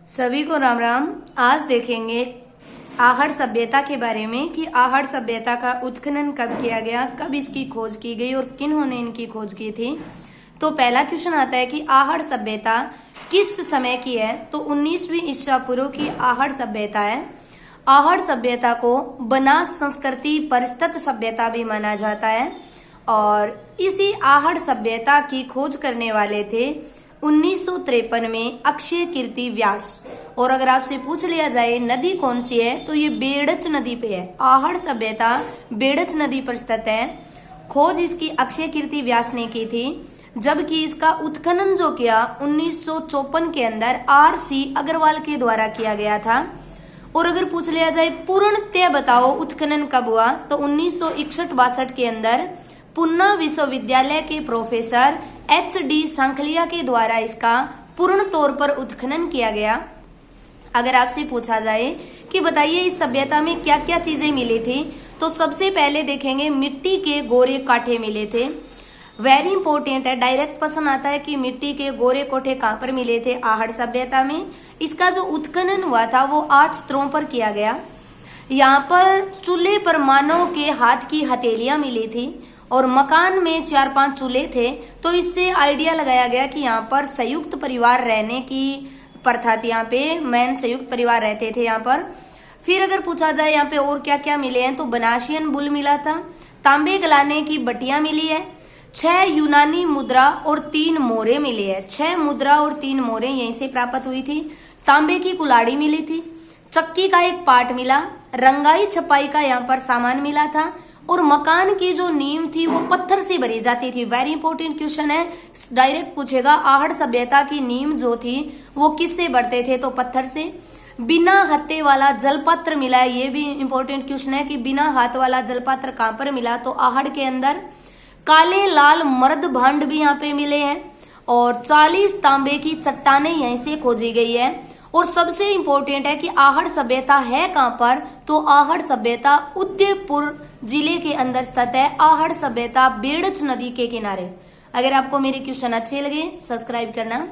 सभी को राम राम। आज देखेंगे आहड़ सभ्यता के बारे में कि आहड़ सभ्यता का उत्खनन कब किया गया, कब इसकी खोज की गई और किन्होंने इनकी खोज की थी। तो पहला क्वेश्चन आता है कि आहड़ सभ्यता किस समय की है। तो 19वीं ईसा पूर्व की आहड़ सभ्यता है। आहड़ सभ्यता को बनास संस्कृति परिष्कृत सभ्यता भी माना जाता है और इसी आहड़ सभ्यता की खोज करने वाले थे 1953 में अक्षय कीर्ति व्यास। और अगर आपसे पूछ लिया जाए नदी कौन सी है तो ये बेड़च नदी पे है। आहड़ सभ्यता बेड़च नदी पर स्थित है। खोज इसकी अक्षय कीर्ति व्यास ने की थी, जबकि इसका उत्खनन जो किया 1954 के अंदर RC अग्रवाल के द्वारा किया गया था। और अगर पूछ लिया जाए पूर्णतः बताओ उत्खनन कब हुआ तो 1961-62 के अंदर पुन्ना विश्वविद्यालय के प्रोफेसर HD सांखलिया के द्वारा इसका पूर्ण तौर पर उत्खनन किया गया। अगर आपसे पूछा जाए कि बताइए इस सभ्यता में क्या क्या चीजें मिली थी तो सबसे पहले देखेंगे मिट्टी के गोरे कांटे मिले थे। वेरी इंपॉर्टेंट है, डायरेक्ट प्रश्न आता है कि मिट्टी के गोरे कोठे कहाँ पर मिले थे आहड़ सभ्यता में। इसका जो उत्खनन हुआ था वो 8 स्तरों पर किया गया। यहाँ पर चूल्हे पर मानव के हाथ की हथेलियां मिली थी और मकान में 4-5 चूल्हे थे। तो इससे आइडिया लगाया गया कि यहाँ पर संयुक्त परिवार रहने की प्रथा थी। यहाँ पे मैन संयुक्त परिवार रहते थे यहाँ पर। फिर अगर पूछा जाए यहाँ पे और क्या क्या मिले हैं तो बनाशियन बुल मिला था, तांबे गलाने की बटिया मिली है, 6 यूनानी मुद्रा और 3 मोहरे मिली है। 6 मुद्रा और 3 मोहरे यहीं से प्राप्त हुई थी। तांबे की कुल्हाड़ी मिली थी, चक्की का एक पार्ट मिला, रंगाई छपाई का यहाँ पर सामान मिला था और मकान की जो नींव थी वो पत्थर से भरी जाती थी। वेरी इंपॉर्टेंट क्वेश्चन है, डायरेक्ट पूछेगा आहड़ सभ्यता की नींव जो थी वो किससे भरते थे तो पत्थर से। बिना हत्थे वाला जलपात्र मिला है, ये भी इंपॉर्टेंट क्वेश्चन है कि बिना हाथ वाला जलपात्र कहाँ पर मिला तो आहड़ के अंदर। काले लाल मर्द भांड भी यहाँ पे मिले हैं और 40 तांबे की चट्टानें यहीं से खोजी गई है। और सबसे इंपॉर्टेंट है कि आहड़ सभ्यता है कहाँ पर तो आहड़ सभ्यता उदयपुर जिले के अंदर स्थित है। आहड़ सभ्यता बेड़च नदी के किनारे। अगर आपको मेरे क्वेश्चन अच्छे लगे सब्सक्राइब करना